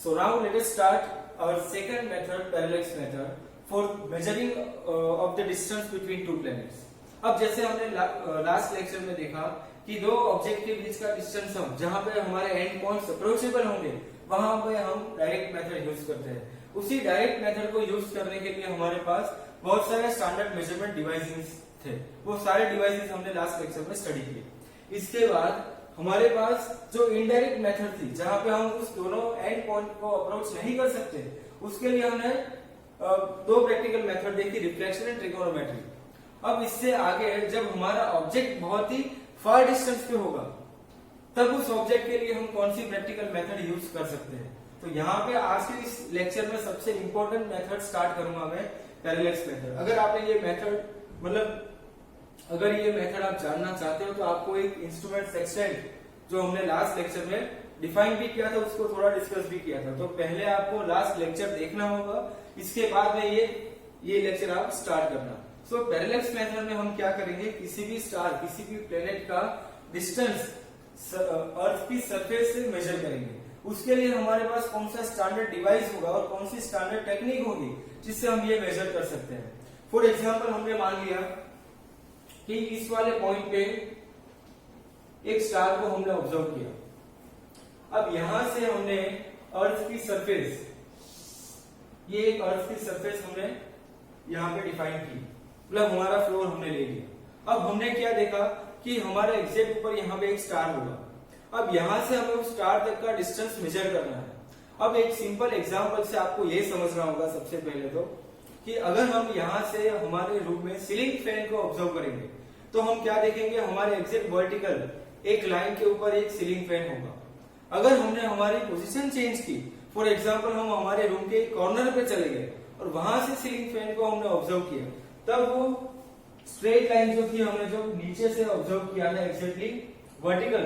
So now let us start our second method, parallax method, for measuring of the distance between two planets. अब जैसे हमने last lecture में देखा कि दो ऑब्जेक्ट के बीच का डिस्टेंस हम जहां पे हमारे एंड पॉइंट्स अप्रोचेबल होंगे वहां पे हम डायरेक्ट मेथड यूज करते हैं. उसी डायरेक्ट मेथड को यूज करने के लिए हमारे पास बहुत सारे स्टैंडर्ड मेजरमेंट डिवाइसेस थे. वो सारे डिवाइसेस हमने लास्ट लेक्चर में स्टडी किए. इसके बाद हमारे पास जो इनडायरेक्ट मेथड थी जहां पे हम उस दोनों एंड पॉइंट को अप्रोच नहीं कर सकते, उसके लिए हमने दो प्रैक्टिकल मेथड देखी, रिफ्लेक्शन एंड ट्रिगोनोमेट्री. अब इससे आगे जब हमारा ऑब्जेक्ट बहुत ही फार डिस्टेंस पे होगा तब उस ऑब्जेक्ट के लिए हम कौन सी प्रैक्टिकल मेथड यूज कर सकते हैं. तो यहाँ पे आज के इस लेक्चर में सबसे इंपॉर्टेंट मेथड स्टार्ट करूंगा मैं, पैरेलैक्स मेथड. अगर आपने ये मेथड अगर ये मेथड आप जानना चाहते हो तो आपको एक इंस्ट्रूमेंट सेक्शन जो हमने लास्ट लेक्चर में डिफाइन भी किया था उसको थोड़ा डिस्कस भी किया था. तो पहले आपको लास्ट लेक्चर देखना होगा, इसके बाद में ये लेक्चर आप स्टार्ट करना. सो पैरेलैक्स मेथड में हम क्या करेंगे, किसी भी स्टार, किसी भी प्लेनेट का डिस्टेंस अर्थ की सरफेस से मेजर करेंगे. उसके लिए हमारे पास कौन सा स्टैंडर्ड डिवाइस होगा और कौन सी स्टैंडर्ड टेक्निक होगी जिससे हम ये मेजर कर सकते हैं. फॉर एग्जाम्पल हमने मान लिया कि इस वाले पॉइंट पे एक स्टार को हमने ऑब्जर्व किया. अब यहां से हमने अर्थ की सरफेस, ये एक अर्थ की सरफेस हमने यहां पे डिफाइन की, मतलब हमारा फ्लोर हमने ले लिया. अब हमने क्या देखा कि हमारे एग्जैक्ट ऊपर यहाँ पे एक स्टार होगा. अब यहां से हमें उस स्टार तक का डिस्टेंस मेजर करना है. अब एक सिंपल एग्जांपल से आपको ये समझना होगा सबसे पहले तो कि अगर हम यहाँ से हमारे रूम में सीलिंग फैन को ऑब्जर्व करेंगे तो हम क्या देखेंगे, हमारे एग्जैक्ट वर्टिकल एक लाइन के ऊपर एक सीलिंग फैन होगा. अगर हमने हमारी पोजीशन चेंज की, फॉर एग्जांपल हम हमारे रूम के कॉर्नर पे चले गए और वहां से सीलिंग फैन को हमने ऑब्जर्व किया, तब वो स्ट्रेट लाइन जो थी हमने जो नीचे से ऑब्जर्व किया था एग्जैक्टली वर्टिकल,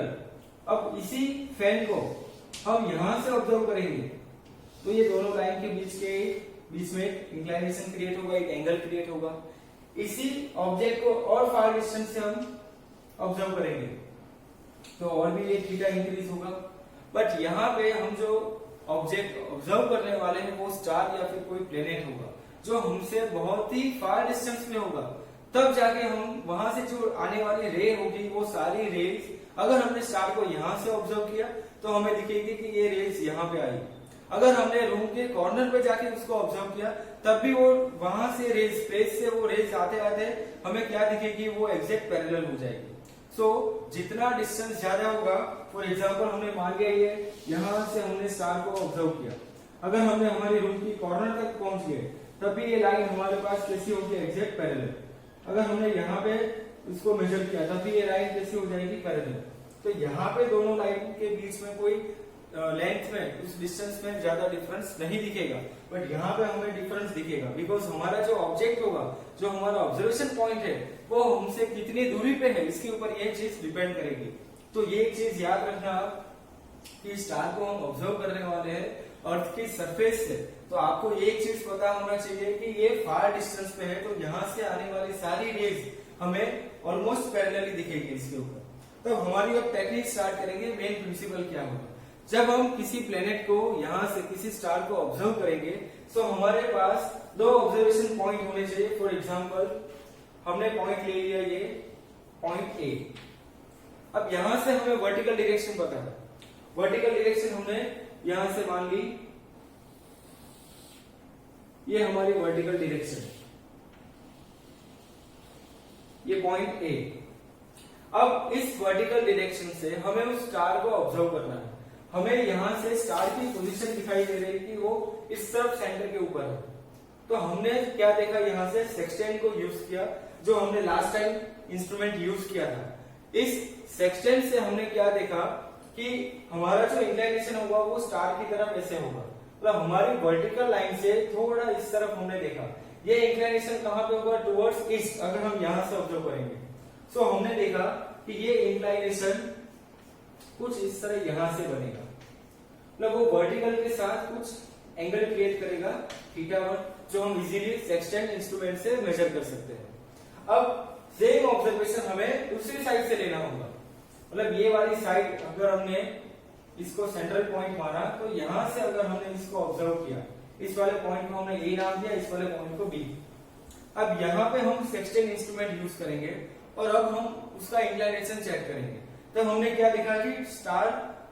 अब इसी फैन को हम यहां से ऑब्जर्व करेंगे तो ये दोनों लाइन के बीच में एक इंक्लाइनेशन क्रिएट होगा, एक एंगल क्रिएट होगा. इसी ऑब्जेक्ट को और फार डिस्टेंस से हम ऑब्जर्व करेंगे तो और भी ये थीटा इंक्रीज होगा. बट यहाँ पे हम जो ऑब्जेक्ट ऑब्जर्व करने वाले हैं वो स्टार या फिर कोई प्लेनेट होगा जो हमसे बहुत ही फार डिस्टेंस में होगा. तब जाके हम वहां से जो आने वाली रे होगी वो सारी रेज, अगर हमने स्टार को यहाँ से ऑब्जर्व किया तो हमें दिखेगी कि ये रेज यहाँ पे आई. अगर हमने रूम के कॉर्नर पे जाके उसको ऑब्जर्व किया तब भी वो वहां से रेज, स्पेस से वो रेज आते आते हमें क्या दिखेगी, वो एग्जैक्ट पैरेलल हो जाएगी. सो जितना डिस्टेंस ज्यादा होगा, फॉर एग्जाम्पल हमने मान लिया ये यहाँ से हमने स्टार को ऑब्जर्व किया, अगर हमने हमारी रूम की कॉर्नर तक पहुंच गए तब भी ये लाइन हमारे पास कैसी होगी, एग्जैक्ट पैरेलल. अगर हमने यहाँ पे इसको मेजर किया तब भी ये लाइन कैसी हो जाएगी, पैरेलल. तो यहाँ पे दोनों लाइन के बीच में कोई लेंथ में, उस डिस्टेंस में ज्यादा डिफरेंस नहीं दिखेगा, बट यहाँ पे हमें डिफरेंस दिखेगा बिकॉज हमारा जो ऑब्जेक्ट होगा, जो हमारा ऑब्जर्वेशन पॉइंट है वो हमसे कितनी दूरी पे है इसके ऊपर ये चीज डिपेंड करेगी. तो ये चीज याद रखना कि स्टार को हम ऑब्जर्व करने वाले हैं अर्थ की सरफेस से, तो आपको एक चीज पता होना चाहिए कि ये फार डिस्टेंस पे है तो यहाँ से आने वाली सारी रेज हमें ऑलमोस्ट पैरेलली दिखेगी इसके ऊपर. तो हमारी अब टेक्निक स्टार्ट करेंगे. मेन प्रिंसिपल क्या होगा, जब हम किसी प्लेनेट को यहाँ से किसी स्टार को ऑब्जर्व करेंगे तो हमारे पास दो ऑब्जर्वेशन पॉइंट होने चाहिए. फॉर एग्जांपल हमने पॉइंट ले लिया ये पॉइंट ए. अब यहां से हमें वर्टिकल डायरेक्शन पता है, वर्टिकल डायरेक्शन हमने यहां से मान ली, ये हमारी वर्टिकल डायरेक्शन, ये पॉइंट ए. अब इस वर्टिकल डायरेक्शन से हमें उस स्टार को ऑब्जर्व करना है. हमें यहां से स्टार की पोजीशन दिखाई दे रही है कि वो इस तरफ सेंटर के ऊपर है. तो हमने क्या देखा, यहां से सेक्सटेंट को यूज किया जो हमने लास्ट टाइम इंस्ट्रूमेंट यूज किया था. इस सेक्सटेंट से हमने क्या देखा कि हमारा जो इंक्लाइनेशन होगा वो स्टार की तरफ ऐसे होगा, मतलब हमारी वर्टिकल लाइन से थोड़ा इस तरफ हमने देखा. ये इंक्लाइनेशन कहां पे होगा, टुवर्ड्स ईस्ट, अगर हम यहां से ऑब्जर्व करेंगे. सो हमने देखा कि ये इंक्लाइनेशन कुछ इस तरह यहां से बनेगा, मतलब वो वर्टिकल के साथ कुछ एंगल क्रिएट करेगा थीटा1, जो हम इजीली सेक्सटेंट इंस्ट्रूमेंट से मेजर कर सकते हैं. अब सेम ऑब्जर्वेशन हमें दूसरी साइड से लेना होगा, मतलब ये वाली साइड अगर हमने इसको सेंट्रल पॉइंट माना तो यहां से अगर हमने इसको ऑब्जर्व किया, इस वाले पॉइंट को हमने ए नाम दिया, इस वाले पॉइंट को बी। अब यहाँ पे हम सेक्सटेन इंस्ट्रूमेंट यूज करेंगे और अब हम उसका इंक्लिनेशन चेक करेंगे। तब हमने क्या देखा कि स्टार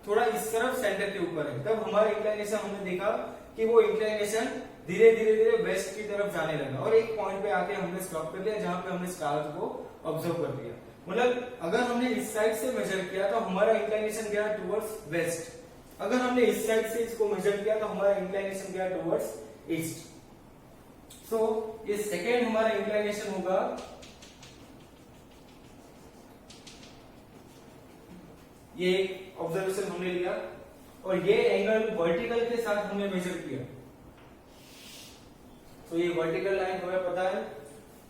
थोड़ा इस तरफ सेंटर के ऊपर है, तब हमारा इंक्लिनेशन हमने देखा कि वो इंक्लिनेशन धीरे धीरे वेस्ट की तरफ जाने लगा और एक पॉइंट पे आके हमने स्टॉप कर लिया जहां पे हमने स्टार को ऑब्जर्व कर लिया। मतलब अगर हमने इस साइड से मेजर किया तो हमारा इंक्लिनेशन गया टुवर्ड्स वेस्ट, अगर हमने इस साइड से इसको मेजर किया तो हमारा इंक्लिनेशन गया टुवर्ड्स ईस्ट। सो ये सेकेंड हमारा इंक्लिनेशन होगा ये ऑब्जर्वेशन हमने लिया और ये एंगल वर्टिकल के साथ हमने मेजर किया। तो ये वर्टिकल लाइन हमें पता है,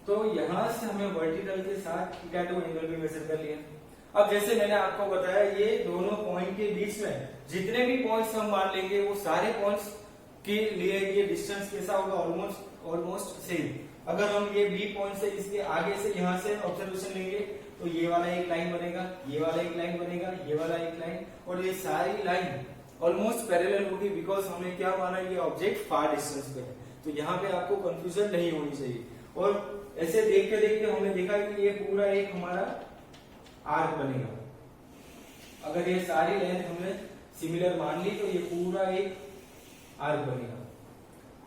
तो यहां से हमें वर्टिकल के साथ थीटा 2 एंगल भी मेजर कर लिया। अब जैसे मैंने आपको बताया ये दोनों पॉइंट के बीच में जितने भी पॉइंट्स हम मान लेंगे वो सारे पॉइंट्स के लिए ये डिस्टेंस कैसा होगा, ऑलमोस्ट सेम। अगर हम ये बी पॉइंट से इसके आगे से यहाँ से ऑब्जर्वेशन लेंगे तो ये वाला एक लाइन बनेगा, ये वाला एक लाइन बनेगा, ये वाला एक लाइन, और ये सारी लाइन ऑलमोस्ट पैरेलल होगी बिकॉज हमने क्या माना ये ऑब्जेक्ट फार डिस्टेंस पे है। तो यहाँ पे आपको कंफ्यूजन नहीं होनी चाहिए। और ऐसे देखते देखते हमने देखा कि ये पूरा एक हमारा आर्क बनेगा। अगर ये सारी लेंथ हमने सिमिलर मान ली तो ये पूरा एक आर्क बनेगा।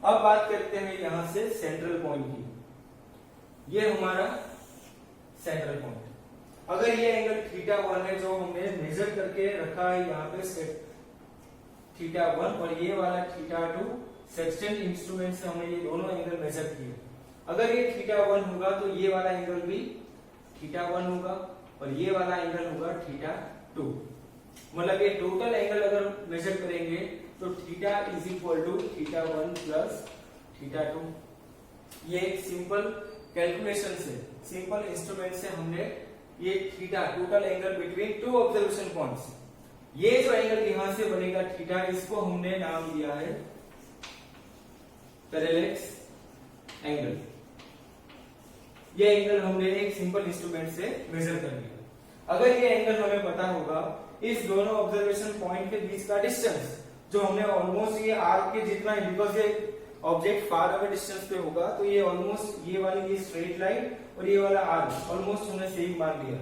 अब बात करते हैं यहां से सेंट्रल पॉइंट की। ये हमारा सेंट्रल पॉइंट, अगर ये एंगल थीटा 1 है जो हमने मेजर करके रखा है यहाँ पे थीटा 1 और ये वाला थीटा 2, सेक्सटेन इंस्ट्रूमेंट से हमने ये दोनों एंगल मेजर किए। अगर ये थीटा 1 होगा तो ये वाला एंगल भी थीटा 1 होगा और ये वाला एंगल होगा थीटा 2। मतलब ये टोटल एंगल अगर मेजर करेंगे तो theta is equal to theta 1 plus theta 2। ये एक सिंपल कैलकुलेशन से, सिंपल इंस्ट्रूमेंट से हमने ये theta total angle between two observation points, ये जो एंगल यहां से बनेगा थीटा, इसको हमने नाम दिया है पैरेलैक्स एंगल। ये एंगल हमने एक सिंपल इंस्ट्रूमेंट से मेजर कर लिया। अगर ये एंगल हमें पता होगा इस दोनों ऑब्जर्वेशन पॉइंट के बीच का डिस्टेंस जो हमने ऑलमोस्ट ये आर्क के जितना है, बिकॉज ये ऑब्जेक्ट फार अवे डिस्टेंस पे होगा तो ये ऑलमोस्ट ये वाली ये स्ट्रेट लाइन और ये वाला आर्क ऑलमोस्ट हमने सेम मान लिया।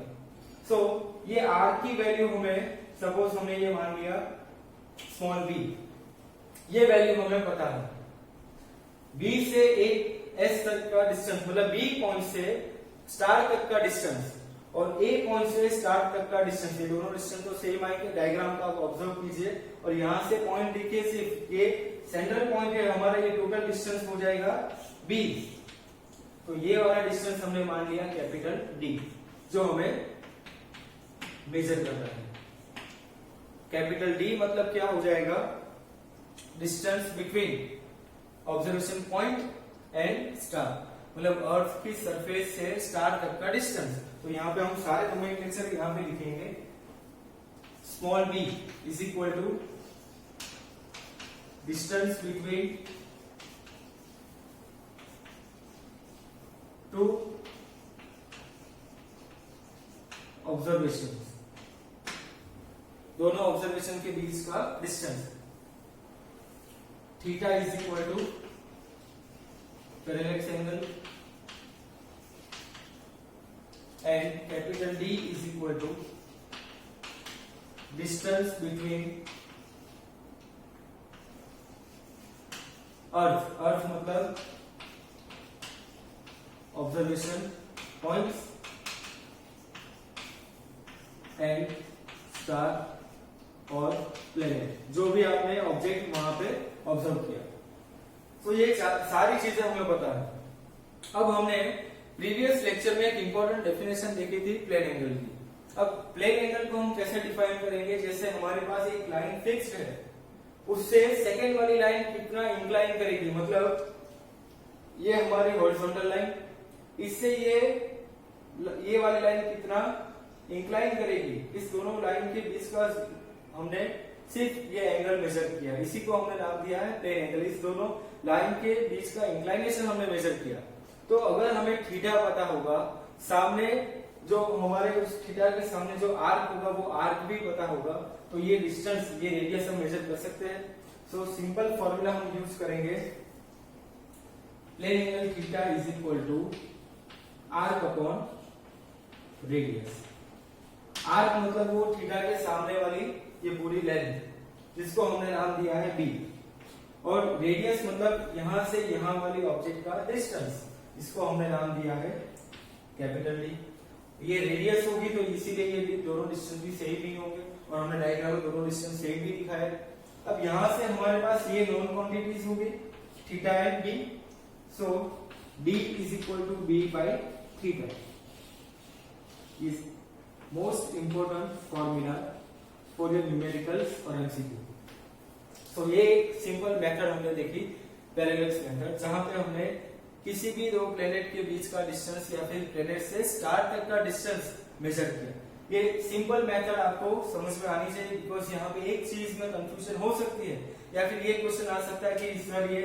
सो ये आर्क की वैल्यू हमें सपोज हमने ये मान लिया स्मॉल बी, ये वैल्यू हमें पता है। बी से एक एस तक का डिस्टेंस मतलब बी पॉइंट से स्टार तक का डिस्टेंस और ए पॉइंट से स्टार तक का डिस्टेंस, ये दोनों डिस्टेंस तो सेम आएंगे। डायग्राम का आप ऑब्जर्व कीजिए और यहां से पॉइंट देखिए, सिर्फ ये सेंट्रल पॉइंट है हमारा, ये टोटल डिस्टेंस हो जाएगा बी। तो ये वाला डिस्टेंस हमने मान लिया कैपिटल डी जो हमें मेजर करना है। कैपिटल डी मतलब क्या हो जाएगा, distance between observation point and star, मतलब अर्थ की सरफेस से स्टार तक का डिस्टेंस। तो यहाँ पे हम सारे नोमेनक्लेचर यहाँ पे लिखेंगे। Small B is equal to distance between two observation, दोनों ऑब्जर्वेशन के बीच का distance. Theta is equal to parallax angle and capital D is equal to distance between earth मतलब ऑब्जर्वेशन पॉइंट्स एंड स्टार और planet, जो भी आपने object वहां पे ऑब्जर्व किया। तो ये सारी चीजें हमें पता है। अब हमने प्रीवियस लेक्चर में एक इंपॉर्टेंट डेफिनेशन देखी थी प्लेन एंगल की। अब प्लेन एंगल को हम कैसे डिफाइन करेंगे, जैसे हमारे पास एक लाइन फिक्स्ड है, उससे सेकंड वाली लाइन कितना इंक्लाइन करेगी, मतलब ये हमारी हॉरिजॉन्टल लाइन, इससे ये वाली लाइन कितना इंक्लाइन करेगी, इस दोनों लाइन के बीच का हमने सिर्फ ये एंगल मेजर किया, इसी को हमने नाम दिया है प्लेन एंगल। इस दोनों लाइन के बीच का इंक्लाइनेशन हमने मेजर किया। तो अगर हमें थीटा पता होगा, सामने जो हमारे उस थीटा के सामने जो आर्क होगा वो आर्क भी पता होगा, तो ये डिस्टेंस, ये रेडियस हम मेजर कर सकते हैं। सो सिंपल फॉर्मूला हम यूज करेंगे, plane angle theta is equal to arc upon radius. Arc मतलब वो थीटा के सामने वाली ये पूरी लेंथ, जिसको हमने नाम दिया है b, और रेडियस मतलब यहां से यहां वाली ऑब्जेक्ट का डिस्टेंस, इसको हमने नाम दिया है कैपिटल D। ये रेडियस होगी तो इसीलिए ये दोनों डिस्टेंस भी सेम ही होंगे, और हमने डायग्राम में दोनों डिस्टेंस सेम भी दिखाया। अब यहां से हमारे पास ये नॉन क्वांटिटीज होंगी theta and b, so d is equal to b by theta is most important formula for your numericals और एमसीक्यू। तो ये एक सिंपल मेथड हमने देखी, पैरेलैक्स मेथड, जहां पे हमने किसी भी दो प्लेनेट के बीच का डिस्टेंस या फिर प्लेनेट से स्टार तक का डिस्टेंस मेजर किया। ये सिंपल मेथड आपको समझ में आनी चाहिए, बिकॉज यहाँ पे एक चीज में कंफ्यूजन हो सकती है, या फिर ये क्वेश्चन आ सकता है कि सर ये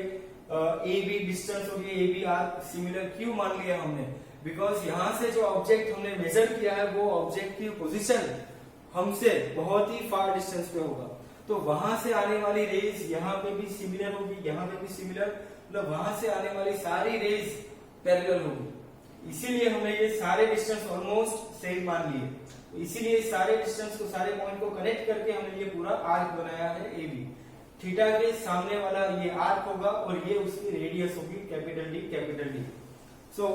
ए बी डिस्टेंस और ये ए बी आर्क सिमिलर क्यों मान लिया हमने, बिकॉज यहाँ से जो ऑब्जेक्ट हमने मेजर किया है वो ऑब्जेक्ट की पोजीशन हमसे बहुत ही फार डिस्टेंस पे होगा, तो वहां से आने वाली रेज यहाँ पे भी सिमिलर होगी, यहाँ पे भी सिमिलर, मतलब वहां से आने वाली सारी रेज पैरेलल होगी। इसीलिए हमने ये सारे डिस्टेंस ऑलमोस्ट सेम मान लिए, तो इसीलिए सारे डिस्टेंस को, सारे पॉइंट को कनेक्ट करके हमने ये पूरा आर्क बनाया है ए बी। थीटा के सामने वाला ये आर्क होगा और ये उसकी रेडियस होगी कैपिटल डी। सो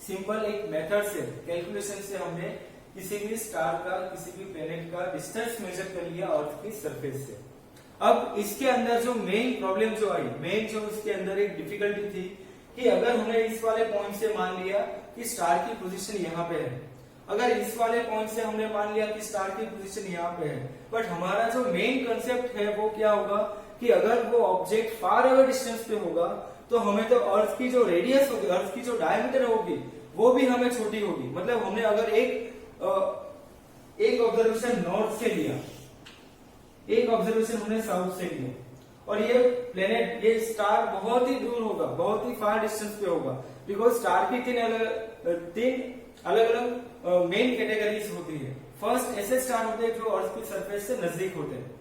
सिंपल एक मेथड से, कैलकुलेशन से हमने किसी भी स्टार का, किसी भी प्लेनेट का डिस्टेंस मेजर कर लिया अर्थ की सरफेस से। अब इसके अंदर जो मेन प्रॉब्लम जो आई, मेन जो इसके अंदर एक डिफिकल्टी थी कि अगर हमने इस वाले पॉइंट से मान लिया कि स्टार की पोजीशन यहाँ पे है, अगर इस वाले पॉइंट से हमने मान लिया कि स्टार की पोजीशन यहाँ पे है, बट हमारा जो मेन कंसेप्ट है वो क्या होगा कि अगर वो ऑब्जेक्ट फार अवे डिस्टेंस पे होगा तो हमें तो अर्थ की जो रेडियस होगी, अर्थ की जो डायमीटर होगी वो भी हमें छोटी होगी। मतलब हमने अगर एक ऑब्जर्वेशन नॉर्थ से लिया, एक ऑब्जर्वेशन हमने साउथ से लिया, और ये प्लेनेट, ये स्टार बहुत ही दूर होगा, बहुत ही फार डिस्टेंस पे होगा, बिकॉज स्टार की तीन अलग अलग मेन कैटेगरीज होती है। फर्स्ट ऐसे स्टार होते हैं जो अर्थ की सरफेस से नजदीक होते हैं,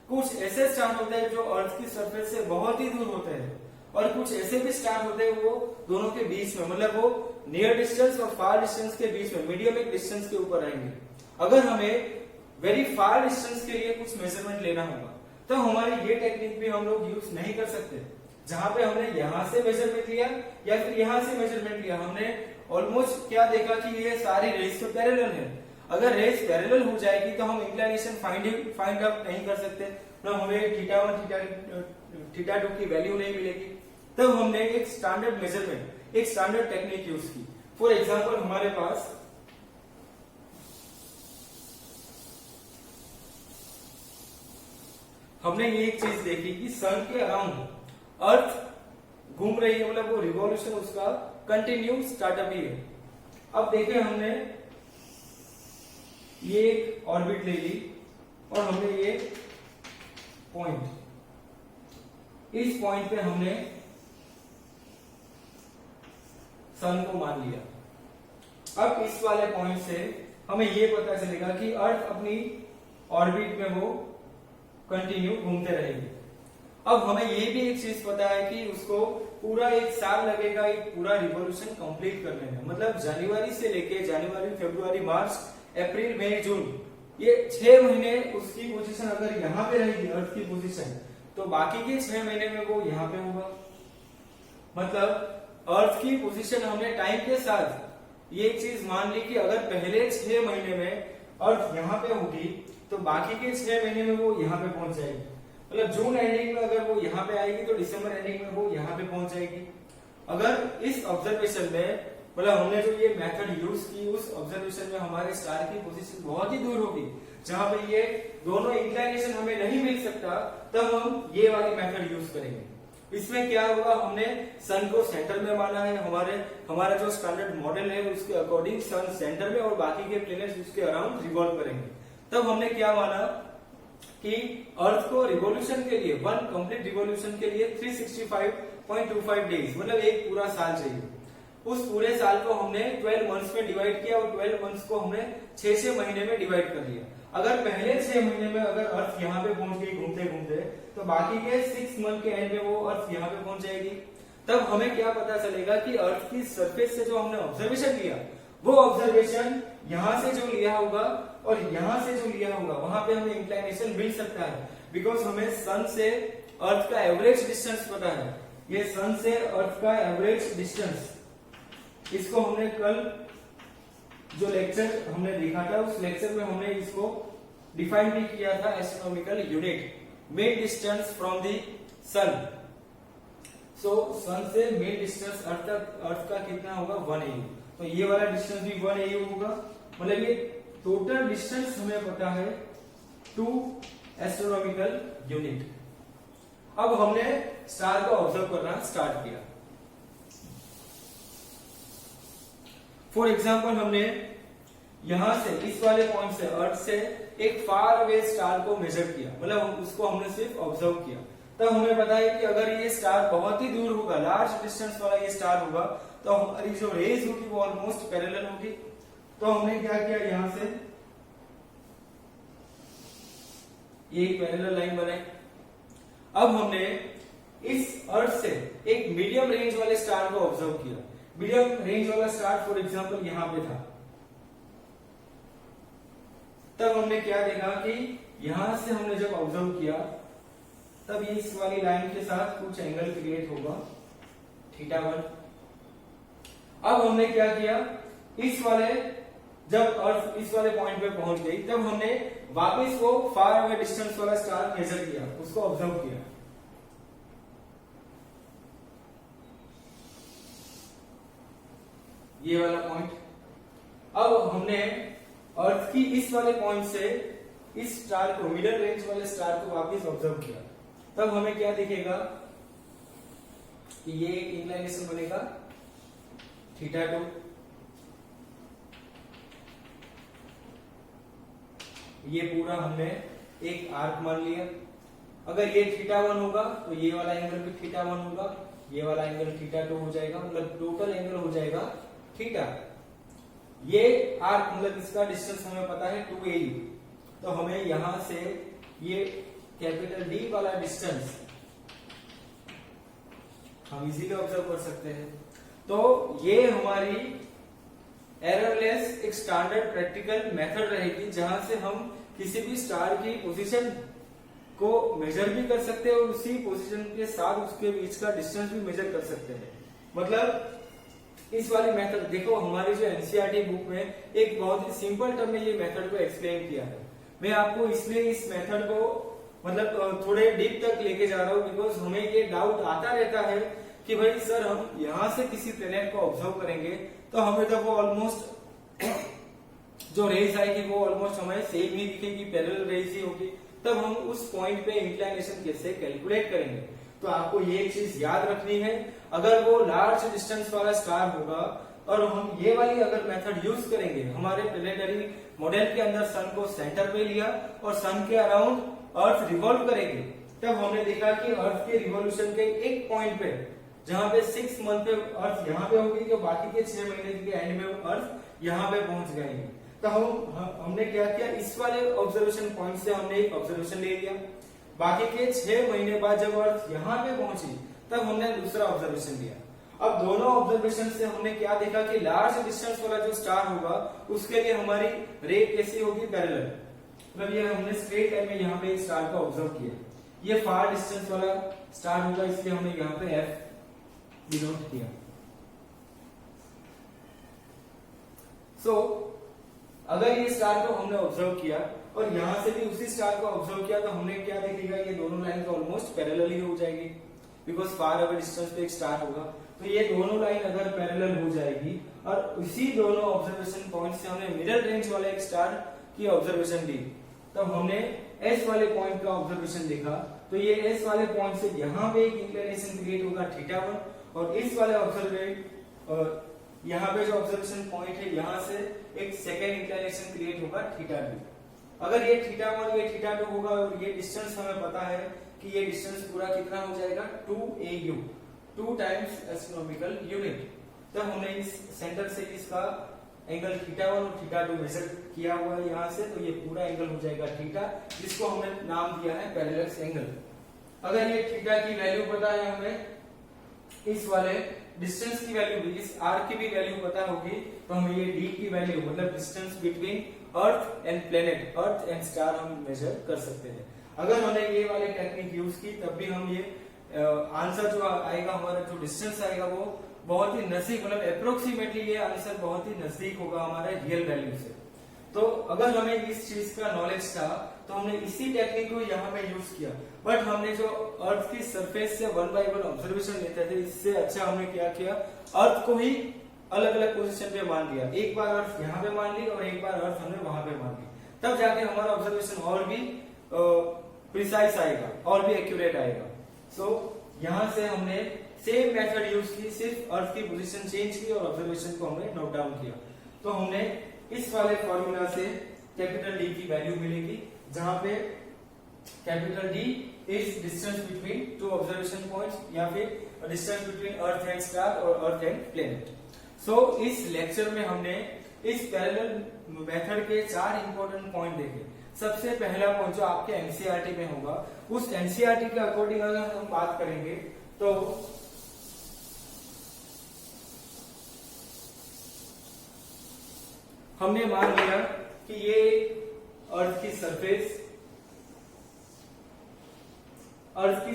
कुछ ऐसे स्टार होते हैं जो अर्थ की सरफेस से बहुत ही दूर होते हैं, और कुछ ऐसे भी स्टार होते हैं वो दोनों के बीच में, मतलब वो नियर डिस्टेंस और फार डिस्टेंस के बीच में, मीडियम एक डिस्टेंस के ऊपर आएंगे। अगर हमें वेरी फार डिस्टेंस के लिए कुछ मेजरमेंट लेना होगा तो हमारी ये टेक्निक भी हम लोग यूज नहीं कर सकते, जहां पे हमने यहां से मेजरमेंट लिया या फिर यहां से मेजरमेंट लिया। हमने ऑलमोस्ट क्या देखा कि ये सारी रेस तो पैरेलल है, अगर रेस पैरेलल हो जाएगी तो हम इंक्लिनेशन फाइंड आउट नहीं कर सकते, तो हमें थीटा 1 थीटा 2 की वैल्यू नहीं मिलेगी। तब हमने एक स्टैंडर्ड मेजरमेंट, एक स्टैंडर्ड टेक्निक यूज की। फॉर एग्जांपल हमारे पास हमने ये एक चीज देखी कि सन के अराउंड अर्थ घूम रही है, मतलब वो रिवॉल्यूशन उसका कंटिन्यू स्टार्टअप ही है। अब देखें हमने ये एक ऑर्बिट ले ली और हमने ये पॉइंट, इस पॉइंट पे हमने सन को मान लिया। अब इस वाले पॉइंट से हमें ये पता चलेगा कि अर्थ अपनी ऑर्बिट में वो कंटिन्यू घूमते रहेगी। अब हमें ये भी एक चीज पता है कि उसको पूरा एक साल लगेगा एक पूरा रिवॉल्यूशन कंप्लीट करने में, मतलब जनवरी से लेके जनवरी, फरवरी, मार्च, अप्रैल, मई, जून, ये 6 महीने उसकी पोजीशन अगर यहाँ पे रहेगी अर्थ की पोजीशन, तो बाकी के 6 महीने में वो यहाँ पे होगा। मतलब अर्थ की पोजीशन हमने टाइम के साथ ये चीज मान ली कि अगर पहले 6 महीने में अर्थ यहाँ पे होगी तो बाकी के 6 महीने में वो यहाँ पे पहुंच जाएगी। मतलब जून एंडिंग में अगर वो यहाँ पे आएगी तो दिसंबर एंडिंग में वो यहाँ पे पहुंच जाएगी। अगर इस ऑब्जर्वेशन में, मतलब हमने जो ये मेथड यूज की, उस ऑब्जर्वेशन में हमारे स्टार की पोजीशन बहुत ही दूर होगी, जहां पे ये दोनों इंक्लिनेशन हमें नहीं मिल सकता, तब हम ये वाली मेथड यूज करेंगे। इसमें क्या होगा, हमने सन को सेंटर में माना है, हमारा जो स्टैंडर्ड मॉडल है उसके अकॉर्डिंग सन सेंटर में और बाकी के प्लैनेट्स उसके अराउंड रिवॉल्व करेंगे। तब हमने क्या माना कि अर्थ को रिवॉल्यूशन के लिए, वन कंप्लीट रिवॉल्यूशन के लिए 365.25 डेज, मतलब एक पूरा साल चाहिए। उस पूरे साल को हमने 12 मंथ्स में डिवाइड किया और 12 मंथ्स को हमने 6 महीने में डिवाइड कर लिया। अगर पहले 6 महीने में अगर अर्थ यहाँ पे पहुंच गई घूमते घूमते, तो बाकी के 6 मंथ के एंड में वो अर्थ यहाँ पे पहुंच जाएगी। तब हमें क्या पता चलेगा कि अर्थ की सरफेस से जो हमने ऑब्जर्वेशन लिया, वो ऑब्जर्वेशन यहाँ से जो लिया होगा और यहाँ से जो लिया होगा, वहां पे हमें इंक्लाइनेशन मिल सकता है, बिकॉज हमें सन से अर्थ का एवरेज डिस्टेंस पता है। ये सन से अर्थ का एवरेज डिस्टेंस, इसको हमने कल जो लेक्चर हमने देखा था, उस लेक्चर में हमने इसको डिफाइन भी किया था, astronomical unit, mean distance from the sun. So sun से मीन डिस्टेंस अर्थ का कितना होगा, 1 AU। तो ये वाला डिस्टेंस भी 1 AU होगा, मतलब ये टोटल डिस्टेंस हमें पता है 2 एस्ट्रोनॉमिकल यूनिट। अब हमने स्टार को ऑब्जर्व करना स्टार्ट किया। फॉर एग्जाम्पल हमने यहां से इस वाले पॉइंट से अर्थ से एक फार अवे स्टार को मेजर किया, मतलब उसको हमने सिर्फ ऑब्जर्व किया। तब हमें पता है कि अगर ये स्टार बहुत ही दूर होगा, लार्ज डिस्टेंस वाला ये स्टार होगा, तो हमारी जो रेज होगी वो ऑलमोस्ट पैरेलल होगी। तो हमने क्या किया, यहां से ये एक पैरेलल लाइन बनाई। अब हमने इस अर्थ से एक मीडियम रेंज वाले स्टार को ऑब्जर्व किया। मीडियम रेंज वाला स्टार फॉर एग्जांपल यहां पे था। तब हमने क्या देखा कि यहां से हमने जब ऑब्जर्व किया, तब ये इस वाली लाइन के साथ कुछ एंगल क्रिएट होगा θ1। अब हमने क्या किया, इस वाले जब अर्थ इस वाले पॉइंट पे पहुंच गई, तब हमने वापस वो फार अवे डिस्टेंस वाला स्टार मेजर किया, उसको ऑब्जर्व किया। ये वाला पॉइंट। अब हमने अर्थ की इस वाले पॉइंट से इस स्टार को, मिडल रेंज वाले स्टार को वापस ऑब्जर्व किया। तब हमें क्या दिखेगा कि ये एक इंक्लाइनेशन बनेगा θ2। ये पूरा हमने एक आर्क मान लिया। अगर ये θ1 होगा तो ये वाला एंगल भी θ1 होगा, ये वाला एंगल θ2 हो जाएगा, मतलब टोटल एंगल हो जाएगा θ। ये आर्क मतलब इसका डिस्टेंस हमें पता है 2 AU। तो हमें यहां से ये कैपिटल D वाला डिस्टेंस हम इजीली ऑब्जर्व कर सकते हैं। तो ये हमारी एररलेस एक स्टैंडर्ड प्रैक्टिकल मेथड रहेगी, जहां से हम किसी भी स्टार की पोजीशन को मेजर भी कर सकते हैं और उसी पोजीशन के साथ उसके बीच का डिस्टेंस भी मेजर कर सकते हैं। मतलब इस वाली मेथड देखो, हमारी जो एनसीईआरटी बुक में एक बहुत ही सिंपल टर्म में ये मेथड को एक्सप्लेन किया है। मैं आपको इसलिए इस मेथड को मतलब थोड़े डीप तक लेके जा रहा हूँ, बिकॉज हमें ये डाउट आता रहता है कि भाई सर हम यहाँ से किसी प्लेनेट को ऑब्जर्व करेंगे तो हमें तो वो ऑलमोस्ट जो रेज आएगी वो ऑलमोस्ट हमें सेम ही दिखेगी, पैरेलल रेज ही होगी। तब हम उस पॉइंट पे इंक्लाइनेशन कैसे कैलकुलेट करेंगे? तो आपको ये एक चीज याद रखनी है, अगर वो लार्ज डिस्टेंस वाला स्टार होगा और हम ये वाली अगर मेथड यूज करेंगे, हमारे प्लेनेटरी मॉडल के अंदर सन को सेंटर पे लिया और सन के अराउंड अर्थ रिवॉल्व करेंगे, तब हमने देखा कि अर्थ के रिवॉल्यूशन के एक पॉइंट पे जहां पे 6 मंथ पे अर्थ यहाँ पे होगी, तो बाकी के 6 महीने के एंड में अर्थ यहाँ पे पहुंच जाएंगे। तो हमने क्या किया, इस वाले ऑब्जर्वेशन पॉइंट से हमने एक ऑब्जर्वेशन ले लिया। बाकी के 6 महीने बाद जब अर्थ यहाँ पे पहुंची तब हमने दूसरा ऑब्जर्वेशन लिया। अब दोनों ऑब्जर्वेशन से हमने क्या देखा कि लार्ज डिस्टेंस वाला जो स्टार होगा उसके लिए हमारी रे कैसी होगी, पैरेलल। मतलब ये हमने स्ट्रेट लाइन में यहाँ पे स्टार को ऑब्जर्व किया, ये फार डिस्टेंस वाला स्टार होगा, इसलिए हमने यहाँ पे एफ डिनोट किया। सो अगर ये स्टार को हमने ऑब्जर्व किया और यहां से भी उसी स्टार को ऑब्जर्व किया, तो हमने क्या देखेगा, ये दोनों लाइन ऑलमोस्ट पैरेलल ही हो जाएगी, बिकॉज फार अवे डिस्टेंस पे एक स्टार होगा। तो ये दोनों लाइन अगर पैरेलल हो जाएगी और इसी दोनों ऑब्जर्वेशन पॉइंट से हमने मिडिल रेंज वाले एक स्टार की ऑब्जर्वेशन ली, तब हमने एस वाले पॉइंट का ऑब्जर्वेशन देखा। तो ये एस वाले पॉइंट से यहाँ पे एक इंक्लिनेशन क्रिएट होगा θ1 और इस वाले ऑब्जर्वेट यहाँ पे जो ऑब्जर्वेशन पॉइंट है यहाँ से एक सेकेंड इंक्लिनेशन क्रिएट होगा θ2। अगर ये θ1 ये θ2 होगा और ये डिस्टेंस हमें पता है कि ये डिस्टेंस पूरा कितना हो जाएगा, 2 AU, 2 टाइम्स एस्ट्रोनॉमिकल यूनिट। तब हमने इस सेंटर से इसका एंगल थीटा 1 और थीटा 2 मेजर किया हुआ है यहाँ से, तो ये पूरा एंगल हो जाएगा थीटा, जिसको हमने नाम दिया है पैरेलक्स एंगल। अगर ये थीटा की वैल्यू पता है हमें, इस वाले डिस्टेंस की वैल्यू भी, इस आर की भी वैल्यू पता होगी, तो हम ये डी की वैल्यू मतलब distance between earth and planet, earth and star हम मेजर कर सकते हैं। अगर हमने ये वाली टेक्निक यूज की तब भी हम ये आंसर जो आएगा, हमारा जो डिस्टेंस आएगा वो बहुत ही नजदीक, मतलब अप्रोक्सीमेटली ये आंसर बहुत ही नजदीक होगा हमारे रियल वैल्यू से। तो अगर हमें इस चीज का नॉलेज था तो हमने इसी टेक्निक को यहाँ पे यूज किया, बट हमने जो अर्थ की सरफेस से 1 by 1 ऑब्जर्वेशन लेते थे, इससे अच्छा हमने क्या किया, अर्थ को ही अलग अलग पोजीशन पे मान लिया। एक बार अर्थ यहाँ पे मान ली और एक बार अर्थ हमने वहां पे मान ली, तब जाके हमारा ऑब्जर्वेशन और भी प्रिसाइज आएगा और भी एक्यूरेट आएगा। सो यहाँ से हमने सेम मेथड यूज की, सिर्फ अर्थ की पोजीशन चेंज की और ऑब्जर्वेशन को हमने नोट डाउन किया। तो हमने इस वाले फॉर्मूला से कैपिटल डी की वैल्यू मिलेगी, जहां पे capital D is distance between two observation points, या फिर distance between earth and star और अर्थ एंड प्लेनेट। सो इस लेक्चर में हमने इस पैरेलल मेथड के 4 इंपॉर्टेंट पॉइंट देखे। सबसे पहला पॉइंट जो आपके एनसीईआरटी में होगा, उस एनसीईआरटी के अकॉर्डिंग अगर हम बात करेंगे तो हमने मान लिया कि ये अर्थ की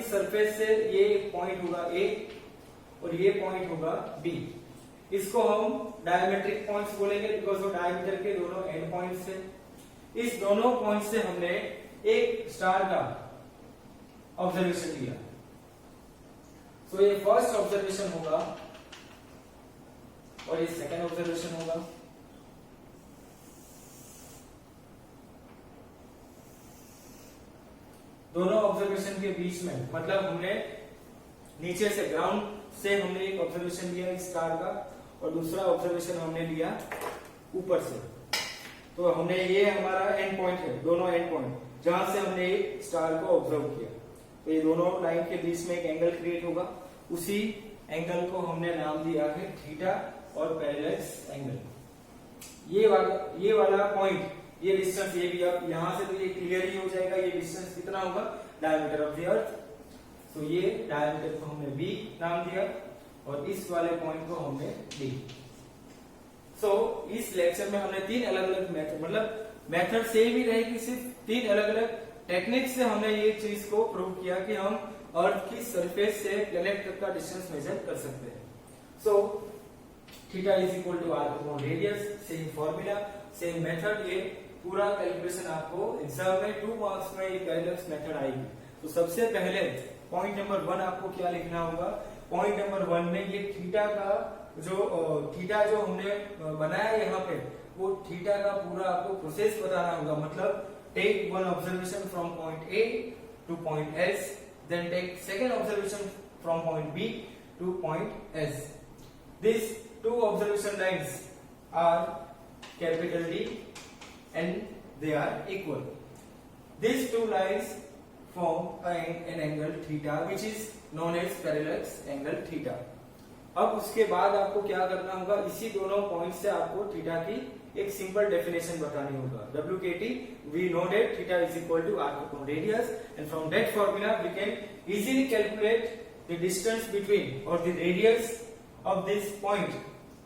सरफेस से ये एक पॉइंट होगा ए और ये पॉइंट होगा बी। इसको हम डायमेट्रिक पॉइंट्स बोलेंगे, बिकॉज वो डायमीटर के दोनों एंड पॉइंट्स है। इस दोनों पॉइंट से हमने एक स्टार का ऑब्जर्वेशन लिया। तो ये फर्स्ट ऑब्जर्वेशन होगा और ये सेकंड ऑब्जर्वेशन होगा। दोनों ऑब्जर्वेशन के बीच में, मतलब हमने नीचे से, ग्राउंड से हमने एक ऑब्जर्वेशन लिया इस स्टार का और दूसरा ऑब्जर्वेशन हमने लिया ऊपर से। तो हमने, ये हमारा एंड पॉइंट है, दोनों एंड पॉइंट जहां से हमने एक स्टार को ऑब्जर्व किया। तो ये दोनों लाइन के बीच में एक एंगल क्रिएट होगा, उसी एंगल को हमने नाम दिया है थीटा और पैरेलक्स एंगल। ये वाला पॉइंट, ये डिस्टेंस, ये भी अब यहां से तो ये क्लियर ही हो जाएगा, ये डिस्टेंस कितना होगा, डायमीटर ऑफ द अर्थ। तो ये डायमीटर को हमने बी नाम दिया और इस वाले पॉइंट को हमने डी। सो इस लेक्चर में हमने 3 अलग अलग मेथड, मतलब मेथड सेम ही रहेगी, सिर्फ 3 अलग अलग टेक्निक से हमने ये चीज को प्रूव किया कि हम अर्थ की सरफेस से प्लेनेट तक का डिस्टेंस मेजर कर सकते हैं। So theta is equal to R upon radius, same formula, same method. ये पूरा कैलकुलेशन आपको एग्जाम में 2 मार्क्स में ये पैरेलक्स मेथड आएगी। तो सबसे पहले पॉइंट नंबर 1 आपको क्या लिखना होगा, पॉइंट नंबर 1 में ये थीटा जो हमने बनाया यहाँ पे, वो थीटा का पूरा आपको प्रोसेस बताना होगा। मतलब take one observation from point A to point S, then take second observation from point B to point S. This 2 observation lines are capital D and they are equal. These 2 lines form an angle theta which is known as parallax angle theta. अब उसके बाद आपको क्या करना होगा, इसी दोनों point से आपको थीटा की एक सिंपल डेफिनेशन बतानी होगा। WKT we know that theta is equal to r upon radius, and from that formula we can easily calculate the distance between or the radius of this point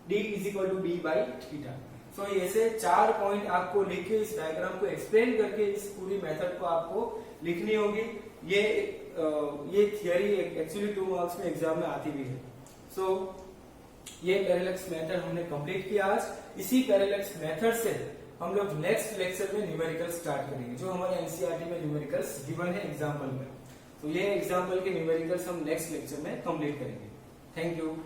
d is equal to b by theta. सो ऐसे 4 point आपको लिख के इस diagram को explain करके इस पूरी method को आपको लिखनी होगी। ये थियरी एक्चुअली 2 मार्क्स में एग्जाम में आती भी है। सो ये पैरेलक्स मेथड हमने कंप्लीट किया आज। इसी पैरेलक्स मेथड से हम लोग नेक्स्ट लेक्चर में न्यूमेरिकल स्टार्ट करेंगे, जो हमारे एनसीईआरटी में न्यूमेरिकल्स गिवन है एग्जाम्पल में। तो ये एग्जाम्पल के न्यूमेरिकल्स हम नेक्स्ट लेक्चर में कंप्लीट करेंगे। Thank you.